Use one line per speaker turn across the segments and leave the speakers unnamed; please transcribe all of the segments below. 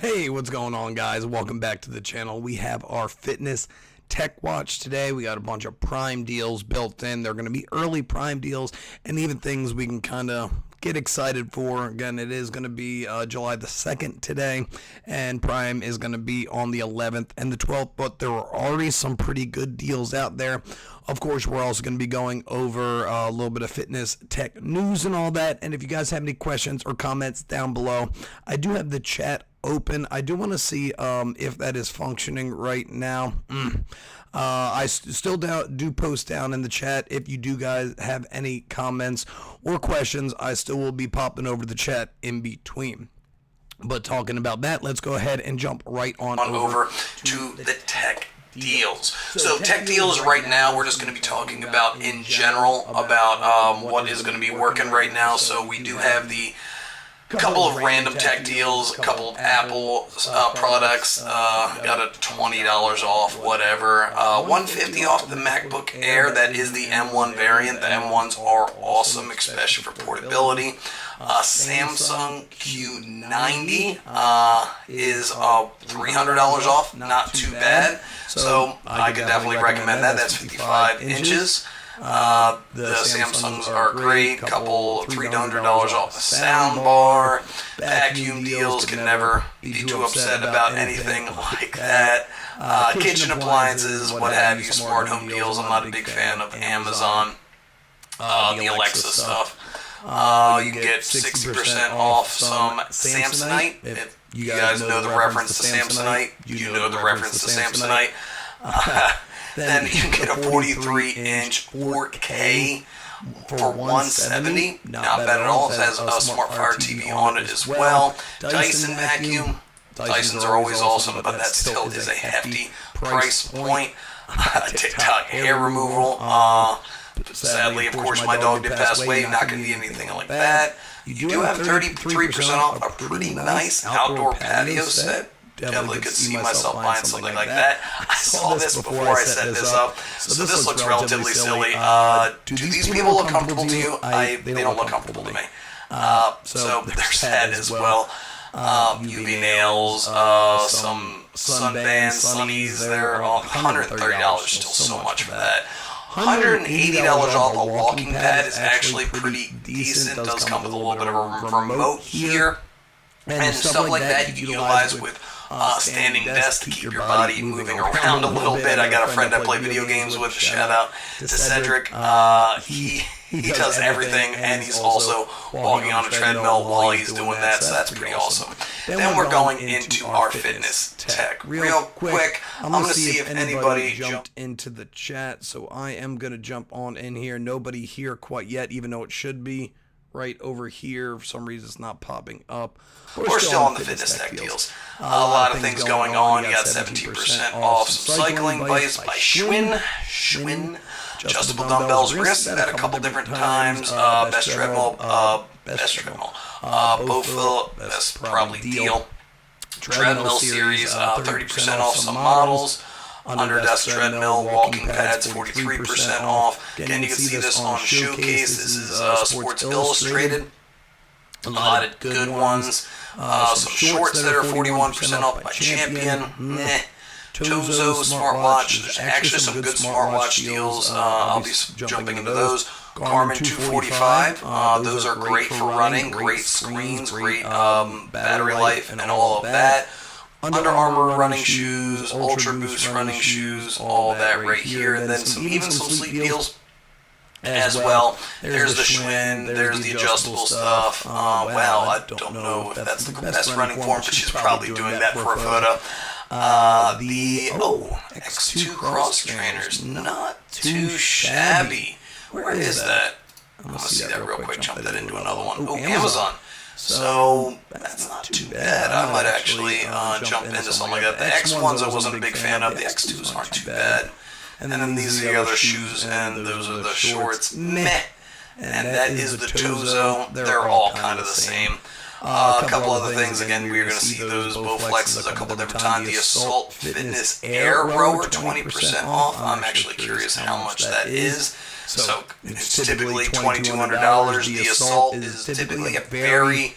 Hey, what's going on, guys? Welcome back to the channel. We have our fitness tech watch today. We got a bunch of prime deals built in. They're going to be early prime deals and even things we can kind of get excited for. Again, it is going to be July the 2nd today, and prime is going to be on the 11th and the 12th, but there are already some pretty good deals out there. Of course, we're also going to be going over a little bit of fitness tech news and all that. And if you guys have any questions or comments down below, I do have the chat open. I do want to see if that is functioning right now. I still do post down in the chat. If you do guys have any comments or questions, I still will be popping over the chat in between. But talking about that, let's go ahead and jump right on over to the tech deals. So tech deals right now, we're just going to be talking about in general about what is going to be working right now. So we do have the couple of random tech deals, a couple of Apple products, got a $20 off, whatever. $150 off the MacBook Air. That is the M1 variant. The M1s are awesome, especially for portability. Samsung Q90 is $300 off. Not too bad. So I could definitely recommend that. That's 55 inches. The Samsungs are great. Couple $300 off the sound bar. Vacuum deals, can never be too upset about anything like that. Kitchen appliances, what have you, smart home deals. I'm not a big fan of Amazon, the Alexa stuff. You can get 60% off some Samsonite. If you guys know the reference to Samsonite, you know the reference to Samsonite. Then you can get a 43-inch 4K for $170. Not bad at all. It has a SmartFire TV on it as well. Dyson vacuum. Dysons are always awesome, but that still is a hefty price point. TikTok hair removal. Sadly, of course, my dog did pass away. Not going to be anything like that. You do have 33% off a pretty nice outdoor patio set. Definitely could see myself buying something like that. I saw this before I set this up, so this looks relatively silly. Do these people look comfortable to you? They don't look comfortable to me. So there's that as well. UV nails, some sunbands, sunnies. They're $130. Still so much for that. $180 off a walking pad is actually pretty decent. It does come with a little bit of a remote here and stuff like that you can utilize with standing desk to keep your body moving around a little bit. I got a friend I play video games with. Shout out to Cedric. He does everything, and he's also walking on a treadmill while he's doing that, so that's pretty awesome. Then we're going into our fitness tech. Real quick, I'm going to see if anybody jumped into the chat, so I am going to jump on in here. Nobody here quite yet, even though it should be right over here. For some reason, it's not popping up. We're still on the fitness tech deals. A lot of things going on. You got 17% off some cycling bikes by Schwinn. Adjustable dumbbells. We're going to see that a couple different times. Best treadmill. Bofil. Best probably deal. Treadmill series. 30% off some models. Under desk treadmill, walking pads, 43% off. Again, you can see this on Showcase. This is Sports Illustrated. A lot of good ones. Some shorts that are 41% off by Champion. Tozo smartwatch. There's actually some good smartwatch deals. I'll be jumping into those. Garmin 245. Those are great for running. Great screens, great battery life, and all of that. Under Armour running shoes, Ultra Boost running shoes, all that right here. And then even some sleep deals as well. There's the Schwinn, there's the adjustable stuff. Well, I don't know if that's the best running form, but she's probably doing that for a photo. The X2 cross trainers, not too shabby. Where is that? I'm going to see that real quick, jump that into another one. Oh, Amazon. So that's not too bad. I might actually jump into something like that. The X1s I wasn't a big fan of. The X2s aren't too bad. And then these are the other shoes, and those are the shorts. Meh. And that is the Tozo. They're all kind of the same. A couple other things. Again, we're going to see those Bowflexes a couple different times. The Assault Fitness Air Rower, 20% off. I'm actually curious how much that is. So it's typically $2,200. The Assault is typically a very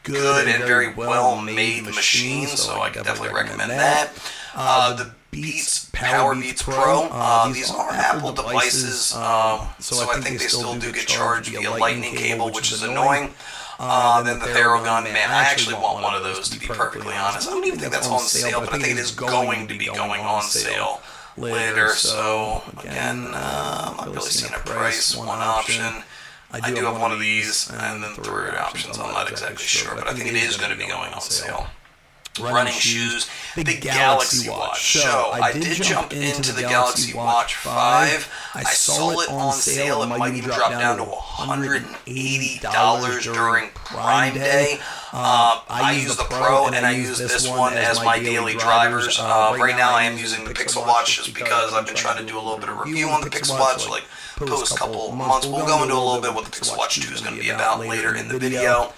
good and very well made machine, so I can definitely recommend that. The Beats Power Beats Pro. These are Apple devices, so I think they still do get charged via lightning cable, which is annoying. Then the Theragun, man, I actually want one of those, to be perfectly honest. I don't even think that's on sale, but I think it is going to be going on sale later. So again, I'm not really seeing a price, one option. I do have one of these, and then three options. I'm not exactly sure, but I think it is going to be going on sale. Running shoes, the Galaxy Watch. So I did jump into the Galaxy Watch 5. I saw it on sale. It might even drop down to $180 during Prime Day. I use the Pro and I use this one as my daily drivers. Right now I am using the Pixel Watch just because I've been trying to do a little bit of review on the Pixel Watch, like post couple months. We'll go into a little bit what the Pixel Watch 2 is going to be about later in the video.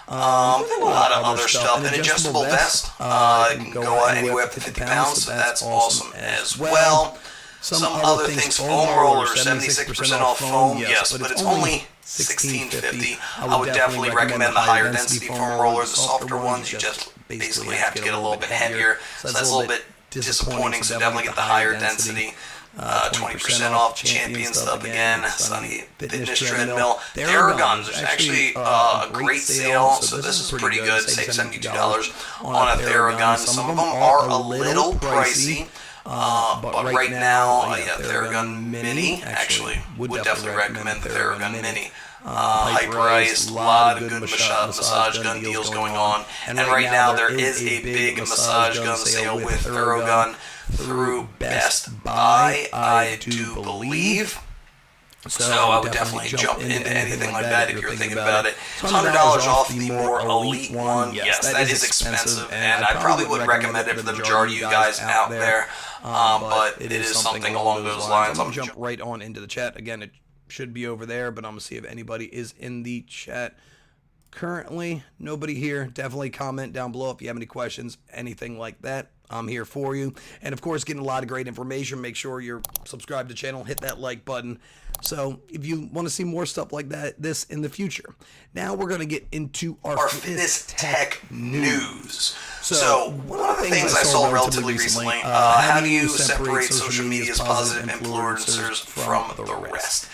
A lot of other stuff. An adjustable vest. It can go anywhere up to 50 pounds, so that's awesome as well. Some other things, foam rollers, 76% off foam, yes, but it's only $16.50. I would definitely recommend the higher density foam rollers. The softer ones, you just basically have to get a little bit heavier, so that's a little bit disappointing, so definitely get the higher density. 20% off Champion stuff again. Sunny Fitness Treadmill. Theraguns, there's actually a great sale, so this is pretty good. Save $72 on a Theragun. Some of them are a little pricey. But right now, Theragun Mini, actually, would definitely recommend the Theragun Mini. Hyperice, a lot of good massage gun deals going on. And right now, there is a big massage gun sale with Theragun through Best Buy, I do believe. So I would definitely jump into anything like that if you're thinking about it. $100 off the more elite one. Yes, that is expensive, and I probably would recommend it for the majority of you guys out there. But it is something along those lines.
I'm going to jump right on into the chat. Again, it should be over there, but I'm going to see if anybody is in the chat. Currently, nobody here. Definitely comment down below if you have any questions, anything like that. I'm here for you. And of course, getting a lot of great information. Make sure you're subscribed to the channel, hit that like button. So if you want to see more stuff like this in the future. Now we're going to get into our
fitness tech news. So one of the things I saw relatively recently, how do you separate social media's positive influencers from the rest?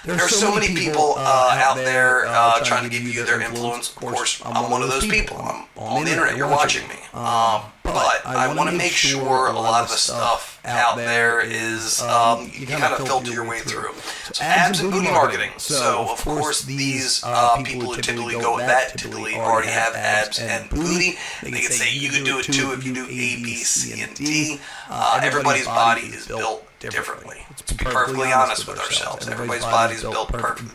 There are so many people out there trying to give you their influence. Of course, I'm one of those people. I'm on the internet. You're watching me. But I want to make sure a lot of the stuff out there is you kind of filter your way through. So abs and booty marketing. So of course these people who typically go with that typically already have abs and booty. They can say you could do it too if you do A, B, C, and D. Everybody's body is built differently. Let's be perfectly honest with ourselves. Everybody's body is built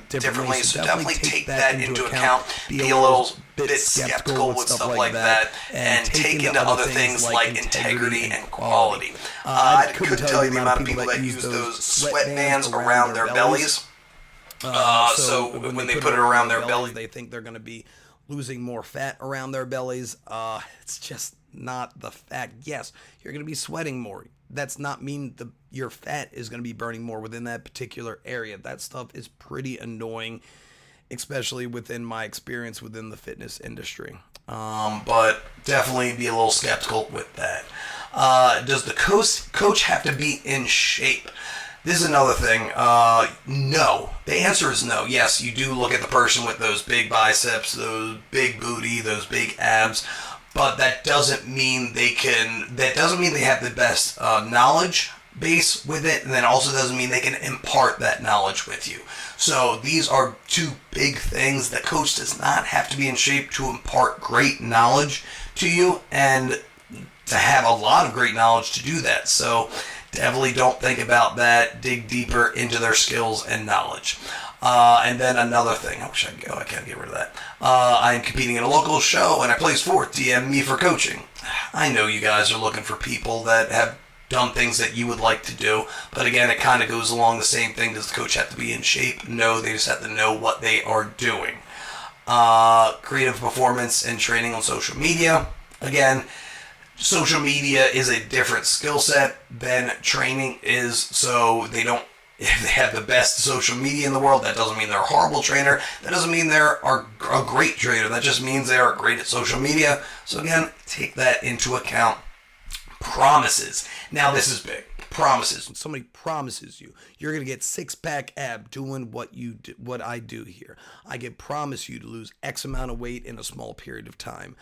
differently, so definitely take that into account. Be a little bit skeptical with stuff like that, and take into other things like integrity and quality. I couldn't tell you the amount of people that use those sweatbands around their bellies. So when they put it around their belly,
they think they're going to be losing more fat around their bellies. It's just not the fact. Yes, you're going to be sweating more. That's not mean your fat is going to be burning more within that particular area. That stuff is pretty annoying, especially within my experience within the fitness industry.
But definitely be a little skeptical with that. Does the coach have to be in shape? This is another thing. No. The answer is no. Yes, you do look at the person with those big biceps, those big booty, those big abs. But that doesn't mean they have the best knowledge base with it, and then also doesn't mean they can impart that knowledge with you. So these are two big things. The coach does not have to be in shape to impart great knowledge to you, and to have a lot of great knowledge to do that. So definitely don't think about that. Dig deeper into their skills and knowledge. And then another thing, I wish I could go, I can't get rid of that. I am competing in a local show and I placed fourth. DM me for coaching. I know you guys are looking for people that have done things that you would like to do, but again, it kind of goes along the same thing. Does the coach have to be in shape? No, they just have to know what they are doing. Creative performance and training on social media. Again, social media is a different skill set than training is, so they don't if they have the best social media in the world. That doesn't mean they're a horrible trainer. That doesn't mean they're a great trainer. That just means they are great at social media. So again, take that into account. Promises. Now this is big. Promises.
When somebody promises you're gonna get six-pack ab doing what I do here. I can promise you to lose X amount of weight in a small period of time.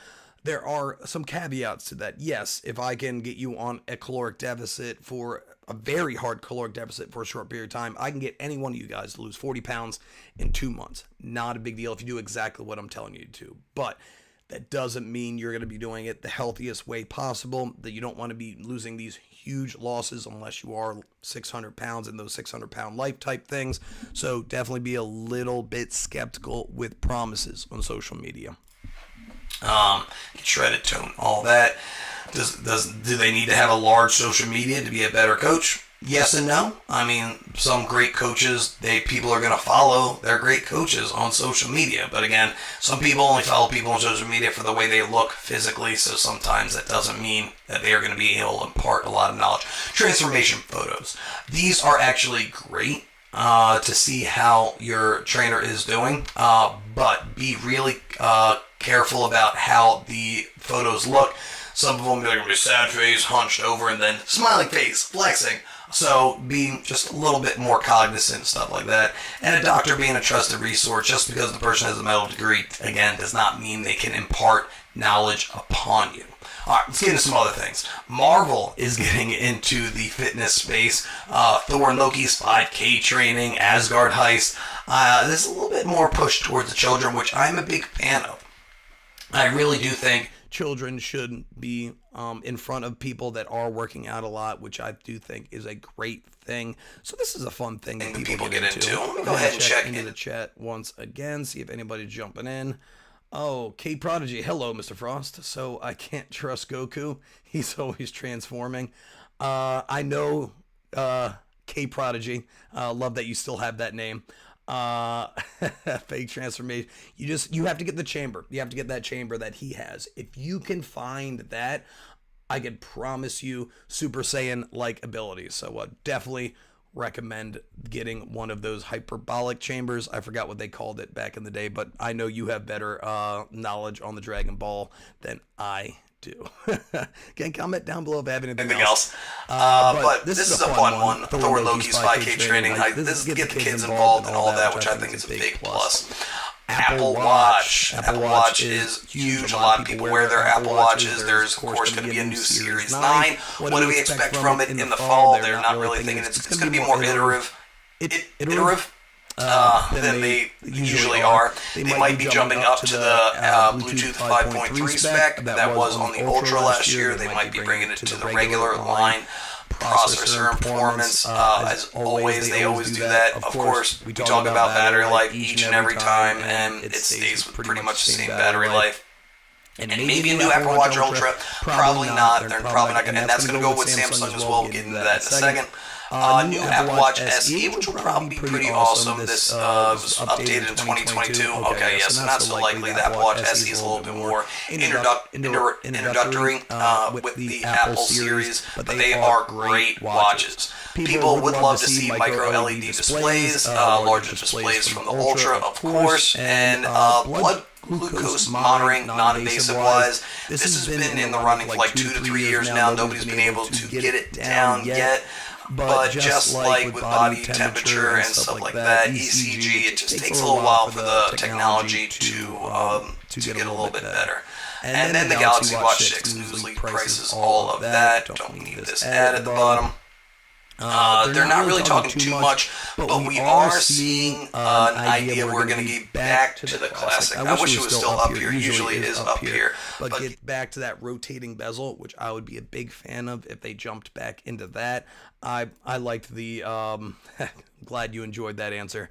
There are some caveats to that. Yes, if I can get you on a caloric deficit for a very hard caloric deficit for a short period of time, I can get any one of you guys to lose 40 pounds in 2 months. Not a big deal if you do exactly what I'm telling you to. But that doesn't mean you're going to be doing it the healthiest way possible, that you don't want to be losing these huge losses unless you are 600 pounds and those 600-pound life type things. So definitely be a little bit skeptical with promises on social media.
Shredded tone, all that. Do they need to have a large social media to be a better coach? Yes and no. I mean, some great coaches, people are going to follow their great coaches on social media. But again, some people only follow people on social media for the way they look physically. So sometimes that doesn't mean that they are going to be able to impart a lot of knowledge. Transformation photos. These are actually great to see how your trainer is doing. But be really careful about how the photos look. Some of them are going to be sad face, hunched over, and then smiling face, flexing. So be just a little bit more cognizant and stuff like that. And a doctor being a trusted resource, just because the person has a medical degree, again, does not mean they can impart knowledge upon you. All right, let's get into some other things. Marvel is getting into the fitness space. Thor and Loki's 5K training, Asgard heist. There's a little bit more push towards the children, which I'm a big fan of. I really do think
children should be in front of people that are working out a lot, which I do think is a great thing. So this is a fun thing that people get into.
Let me go ahead and check
into the chat once again, see if anybody's jumping in. Oh, K Prodigy. Hello, Mr. Frost. So I can't trust Goku. He's always transforming. I know K Prodigy. Love that you still have that name. Fake transformation. You have to get the chamber. You have to get that chamber that he has. If you can find that, I can promise you Super Saiyan like abilities. So definitely recommend getting one of those hyperbolic chambers. I forgot what they called it back in the day, but I know you have better knowledge on the Dragon Ball than I do. Again, comment down below if I have anything else.
But this is a fun one. Thor Loki's 5K training. This is get the kids involved and all that, which I think is a big plus. Apple Watch. Apple Watch is huge. A lot of people wear their Apple Watches. There's, of course, going to be a new Series 9. What do we expect from it in the fall? They're not really thinking it's going to be more iterative than they usually are. They might be jumping up to the Bluetooth 5.3 spec that was on the Ultra last year. They might be bringing it to the regular line. Processor and performance, as always, they always do that. Of course, we talk about battery life each and every time, and it stays with pretty much the same battery life. And maybe a new Apple Watch Ultra, probably not. They're probably not going to, and that's going to go with Samsung as well. We'll get into that in a second. New Apple Watch SE, which will probably be pretty awesome. This was updated in 2022. Okay, yes, so not so likely. The Apple Watch SE is a little bit more introductory with the Apple series, but they are great watches. People would love to see micro LED displays, larger displays from the Ultra, of course, and blood glucose monitoring, non-invasive wise. This has been in the running for like 2 to 3 years now. Nobody's been able to get it down yet. But just like with body temperature and stuff like that, ECG, it just takes a little while for the technology to get a little bit better. And then the Galaxy Watch 6 Newsly prices all of that. Don't need this ad at the bottom. They're not really talking too much, but we are seeing an idea we're going to get back to the classic. I wish it was still up here. Usually it is up here.
But get back to that rotating bezel, which I would be a big fan of if they jumped back into that. I liked the, glad you enjoyed that answer.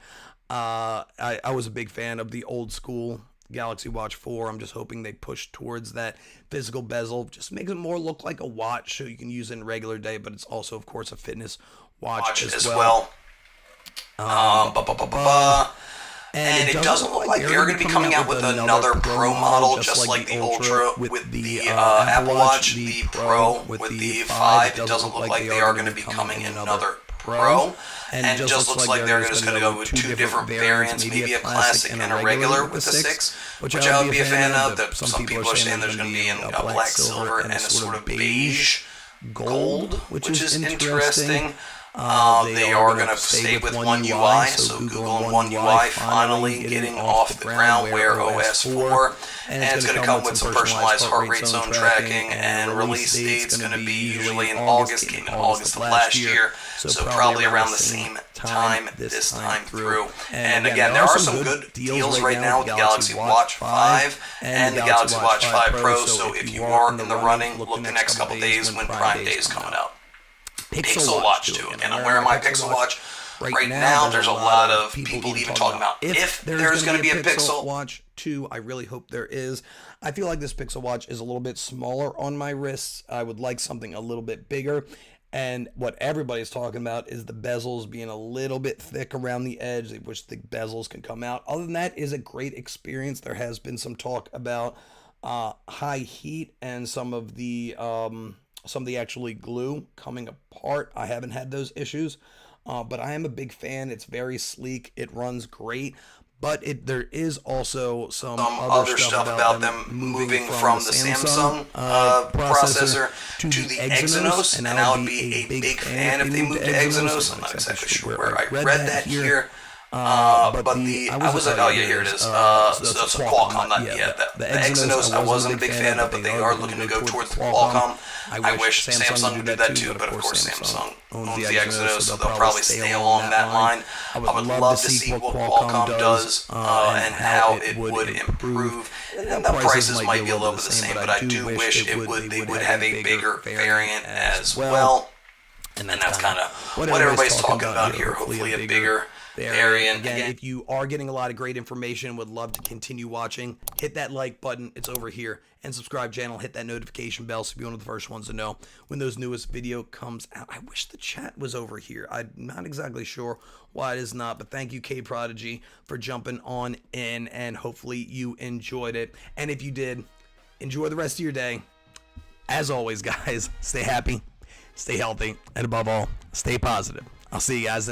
I was a big fan of the old school Galaxy Watch 4. I'm just hoping they push towards that physical bezel. Just makes it more look like a watch so you can use it in regular day, but it's also, of course, a fitness watch as well.
And it doesn't look like they're going to be coming out with another Pro model, just like the Ultra with the Apple Watch, the Pro with the 5. It doesn't look like they are going to be coming in another Pro, and it just looks like they're just going to go with two different variants, maybe a classic and a regular with the 6, which I would be a fan of. Some people are saying there's going to be in a black, silver, and a sort of beige gold, which is interesting. They are going to stay with One UI, so Google and One UI finally getting off the ground, Wear OS 4, and it's going to come with some personalized heart rate zone tracking, and release date's going to be usually in August, came in August of last year, so probably around the same time this time through. And again, there are some good deals right now with the Galaxy Watch 5 and the Galaxy Watch 5 Pro, so if you are in the running, look the next couple days when Prime Day is coming out. Pixel Watch 2. Again, I'm wearing my Pixel Watch. Right now, there's a lot of people even talking about if there's going to be a Pixel
Watch 2. I really hope there is. I feel like this Pixel Watch is a little bit smaller on my wrists. I would like something a little bit bigger. And what everybody's talking about is the bezels being a little bit thick around the edge. They wish the bezels can come out. Other than that, is a great experience. There has been some talk about high heat and some of the actually glue coming apart. I haven't had those issues, but I am a big fan. It's very sleek. It runs great. But there is also some other stuff about them moving from the Samsung processor to the Exynos, and I would be a big fan if they moved to Exynos. I'm not exactly sure where I read that here. But I was like, oh yeah, here it is. So that's a Qualcomm, not yet. The Exynos I wasn't a big fan of, but they are looking to go towards the Qualcomm. I wish Samsung would do that too, but of course Samsung owns the Exynos, so they'll probably stay along that line. I would love to see what Qualcomm does and how it would improve. And the prices might be a little bit the same, but I do wish they would have a bigger variant as well. And that's kind of what everybody's talking about here. Hopefully a bigger variant. Again, if you are getting a lot of great information, would love to continue watching, hit that like button, it's over here, and subscribe channel, hit that notification bell so you'll be one of the first ones to know when those newest video comes out. I wish the chat was over here. I'm not exactly sure why it is not, but thank you, K Prodigy, for jumping on in, and hopefully you enjoyed it. And if you did, enjoy the rest of your day. As always, guys, stay happy, stay healthy, and above all, stay positive. I'll see you guys